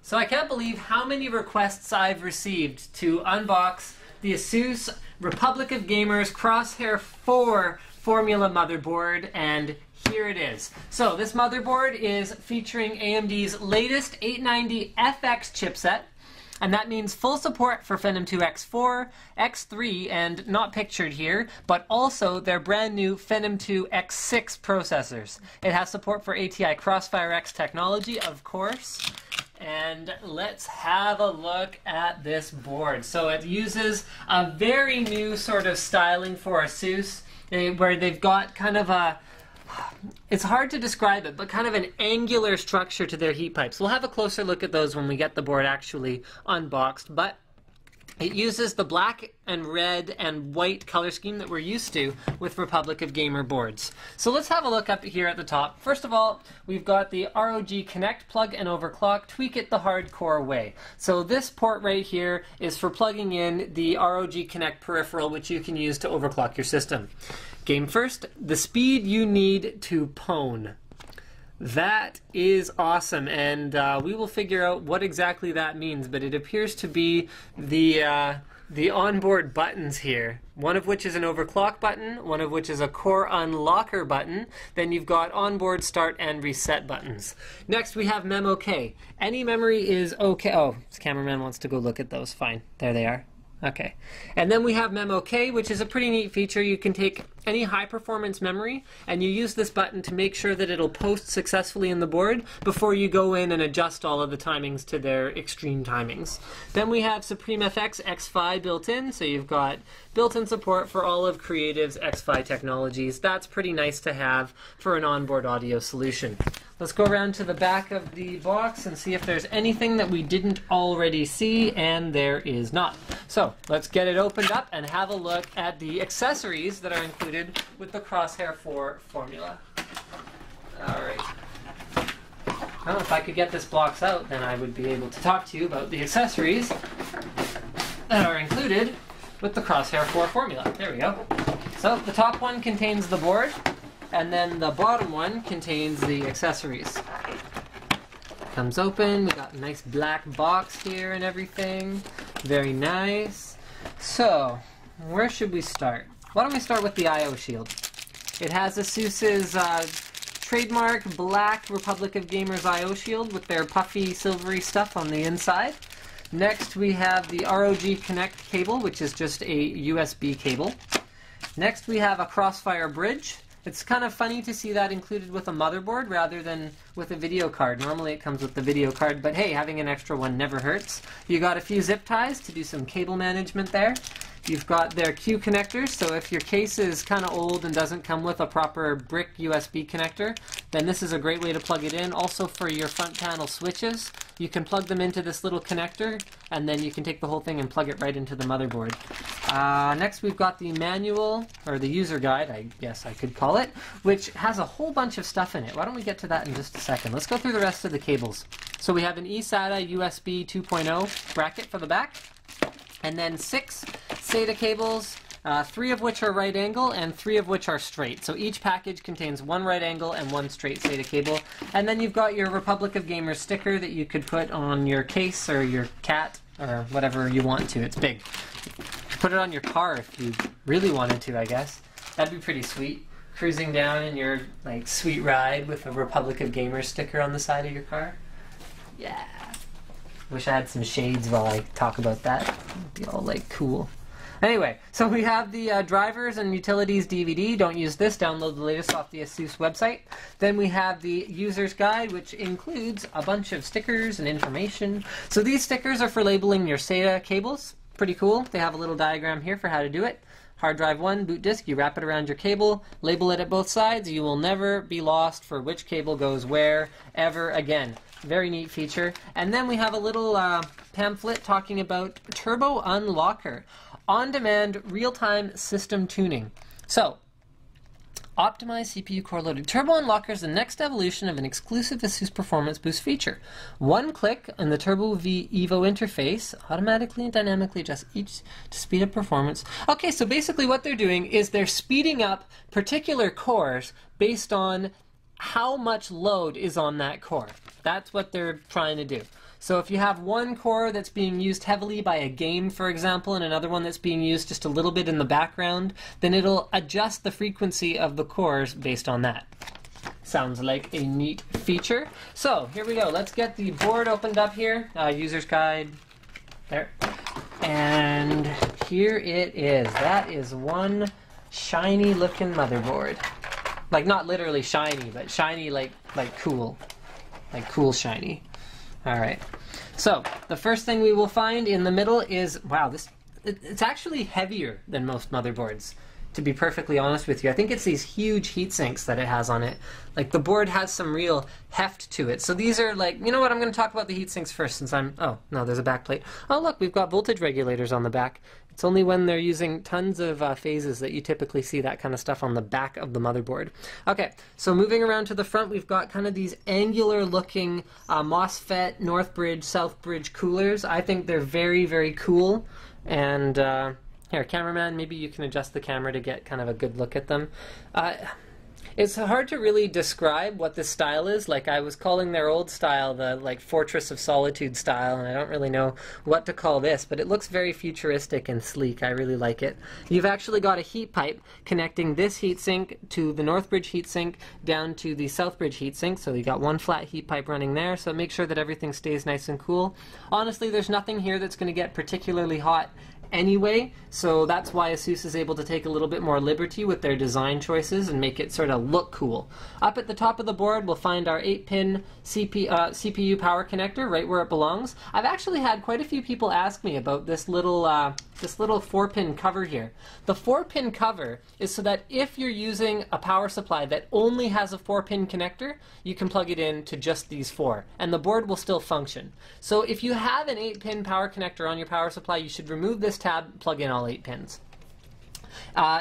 So I can't believe how many requests I've received to unbox the ASUS Republic of Gamers Crosshair 4 Formula motherboard, and here it is. So this motherboard is featuring AMD's latest 890FX chipset, and that means full support for Phenom 2 X4, X3, and not pictured here, but also their brand new Phenom 2 X6 processors. It has support for ATI Crossfire X technology, of course. And let's have a look at this board. So it uses a very new sort of styling for ASUS, where they've got kind of a, it's hard to describe it, but kind of an angular structure to their heat pipes. We'll have a closer look at those when we get the board actually unboxed, but it uses the black and red and white color scheme that we're used to with Republic of Gamer boards. So let's have a look up here at the top. First of all, we've got the ROG Connect plug and overclock, tweak it the hardcore way. So this port right here is for plugging in the ROG Connect peripheral, which you can use to overclock your system. Game first, the speed you need to pwn. That is awesome, and we will figure out what exactly that means, but it appears to be the onboard buttons here, one of which is an overclock button, one of which is a core unlocker button, then you've got onboard start and reset buttons. Next we have MemOK. Any memory is okay. Oh, this cameraman wants to go look at those. Fine, there they are. Okay, and then we have MemOK, which is a pretty neat feature. You can take any high-performance memory, and you use this button to make sure that it'll post successfully in the board before you go in and adjust all of the timings to their extreme timings. Then we have SupremeFX X5 built in, so you've got built-in support for all of Creative's X5 technologies. That's pretty nice to have for an onboard audio solution. Let's go around to the back of the box and see if there's anything that we didn't already see, and there is not. So let's get it opened up and have a look at the accessories that are included with the Crosshair 4 formula. Alright. Well, if I could get this box out, then I would be able to talk to you about the accessories that are included with the Crosshair 4 formula. There we go. So the top one contains the board, and then the bottom one contains the accessories. Comes open, we got a nice black box here and everything. Very nice. So, where should we start? Why don't we start with the I/O shield? It has ASUS's trademark black Republic of Gamers I/O shield with their puffy silvery stuff on the inside. Next we have the ROG Connect cable, which is just a USB cable. Next we have a Crossfire bridge. It's kind of funny to see that included with a motherboard rather than with a video card. Normally it comes with the video card, but hey, having an extra one never hurts. You got a few zip ties to do some cable management there. You've got their Q connectors, so if your case is kind of old and doesn't come with a proper brick USB connector, then this is a great way to plug it in. Also for your front panel switches, you can plug them into this little connector, and then you can take the whole thing and plug it right into the motherboard. Next we've got the manual, or the user guide, I guess I could call it, which has a whole bunch of stuff in it. Why don't we get to that in just a second. Let's go through the rest of the cables. So we have an eSATA USB 2.0 bracket for the back, and then 6 SATA cables, 3 of which are right angle and 3 of which are straight. So each package contains 1 right angle and 1 straight SATA cable. And then you've got your Republic of Gamers sticker that you could put on your case or your cat or whatever you want to. It's big. Put it on your car if you really wanted to, I guess. That'd be pretty sweet. Cruising down in your like sweet ride with a Republic of Gamers sticker on the side of your car. Yeah. Wish I had some shades while I talk about that. It'd be all like cool. Anyway, so we have the drivers and utilities DVD. Don't use this. Download the latest off the ASUS website. Then we have the user's guide, which includes a bunch of stickers and information. So these stickers are for labeling your SATA cables. Pretty cool. They have a little diagram here for how to do it. Hard drive 1, boot disk, you wrap it around your cable, label it at both sides. You will never be lost for which cable goes where ever again. Very neat feature. And then we have a little pamphlet talking about Turbo Unlocker, on-demand real-time system tuning. So, optimized CPU core loaded. Turbo Unlocker is the next evolution of an exclusive ASUS Performance Boost feature. One click on the Turbo V Evo interface automatically and dynamically adjusts each to speed up performance. Okay, so basically what they're doing is they're speeding up particular cores based on how much load is on that core. That's what they're trying to do. So if you have one core that's being used heavily by a game, for example, and another one that's being used just a little bit in the background, then it'll adjust the frequency of the cores based on that. Sounds like a neat feature. So here we go. Let's get the board opened up here. User's guide. There. And here it is. That is one shiny looking motherboard. Like not literally shiny, but shiny like cool. Like cool shiny. Alright. So the first thing we will find in the middle is, wow, it's actually heavier than most motherboards. To be perfectly honest with you, I think it's these huge heat sinks that it has on it. Like the board has some real heft to it. So these are like, you know what, I'm going to talk about the heat sinks first since oh, no, there's a back plate. Oh look, we've got voltage regulators on the back. It's only when they're using tons of phases that you typically see that kind of stuff on the back of the motherboard. Okay, so moving around to the front, we've got kind of these angular looking MOSFET, North Bridge, South Bridge coolers. I think they're very, very cool. And here, cameraman, maybe you can adjust the camera to get kind of a good look at them. It's hard to really describe what this style is. Like, I was calling their old style the, like, Fortress of Solitude style, and I don't really know what to call this, but it looks very futuristic and sleek. I really like it. You've actually got a heat pipe connecting this heatsink to the Northbridge heatsink down to the Southbridge heatsink, so you got one flat heat pipe running there, so make sure that everything stays nice and cool. Honestly, there's nothing here that's going to get particularly hot anyway, so that's why ASUS is able to take a little bit more liberty with their design choices and make it sort of look cool. Up at the top of the board, we'll find our 8-pin CPU power connector right where it belongs. I've actually had quite a few people ask me about this little 4-pin cover here. The 4-pin cover is so that if you're using a power supply that only has a 4-pin connector, you can plug it in to just these 4, and the board will still function. So if you have an 8-pin power connector on your power supply, you should remove this tab, plug in all 8 pins.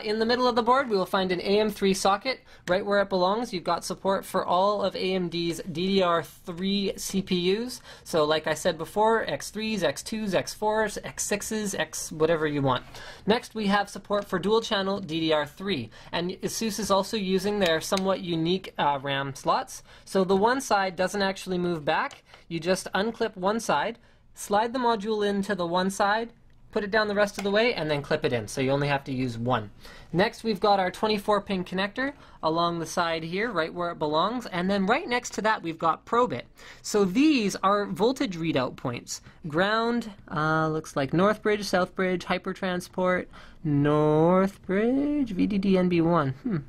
In the middle of the board, we will find an AM3 socket right where it belongs. You've got support for all of AMD's DDR3 CPUs. So like I said before, X3s, X2s, X4s, X6s, X whatever you want. Next, we have support for dual channel DDR3. And ASUS is also using their somewhat unique RAM slots. So the one side doesn't actually move back. You just unclip one side, slide the module into the one side, put it down the rest of the way, and then clip it in, so you only have to use one. Next, we've got our 24-pin connector along the side here, right where it belongs, and then right next to that, we've got Probit. So these are voltage readout points. Ground, looks like Northbridge, Southbridge, Hypertransport, Northbridge, VDD NB1.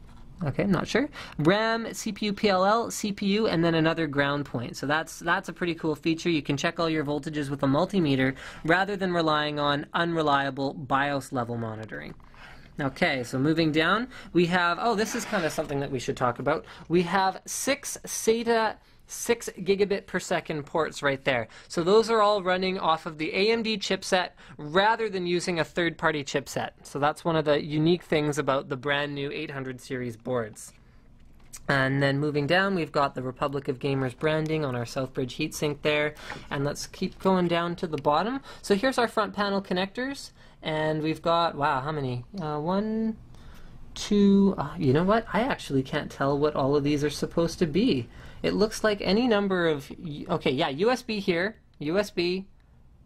Okay, not sure. RAM, CPU, PLL, CPU, and then another ground point. So that's a pretty cool feature. You can check all your voltages with a multimeter rather than relying on unreliable BIOS level monitoring. Okay, so moving down, we have, oh, this is kind of something that we should talk about. We have 6 SATA 6 gigabit per second ports right there. So those are all running off of the AMD chipset rather than using a third-party chipset. So that's one of the unique things about the brand new 800 series boards. And then moving down, we've got the Republic of Gamers branding on our Southbridge heatsink there. And let's keep going down to the bottom. So here's our front panel connectors. And we've got, wow, how many? 1, 2, you know what? I actually can't tell what all of these are supposed to be. It looks like any number of, okay, yeah, USB here, USB,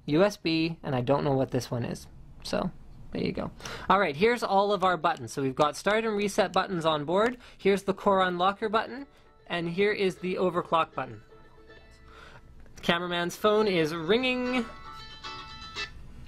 USB, and I don't know what this one is. So, there you go. All right, here's all of our buttons. So we've got start and reset buttons on board. Here's the core unlocker button, and here is the overclock button. Cameraman's phone is ringing.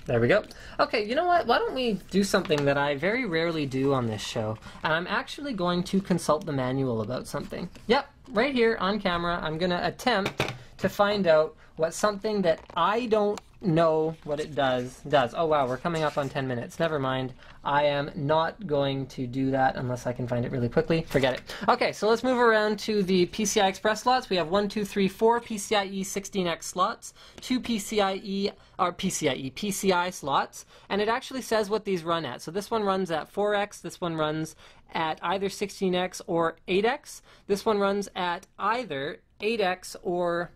There we go. Okay, you know what? Why don't we do something that I very rarely do on this show? And I'm actually going to consult the manual about something. Yep, right here on camera, I'm going to attempt to find out what something that I don't know what it does. Oh wow, we're coming up on 10 minutes. Never mind. I am not going to do that unless I can find it really quickly. Forget it. Okay, so let's move around to the PCI Express slots. We have 4 PCIe 16X slots, 2 PCI slots, and it actually says what these run at. So this one runs at 4X, this one runs at either 16X or 8X. This one runs at either 8X or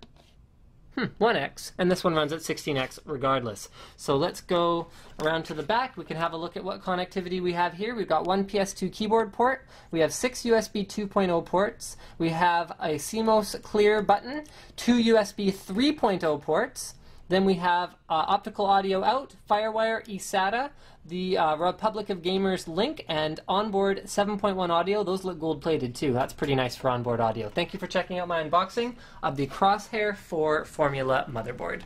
1X, and this one runs at 16X regardless. So let's go around to the back. We can have a look at what connectivity we have here. We've got one PS2 keyboard port. We have 6 USB 2.0 ports. We have a CMOS clear button, 2 USB 3.0 ports, Then we have optical audio out, Firewire eSATA, the Republic of Gamers link, and onboard 7.1 audio. Those look gold-plated too. That's pretty nice for onboard audio. Thank you for checking out my unboxing of the Crosshair 4 Formula motherboard.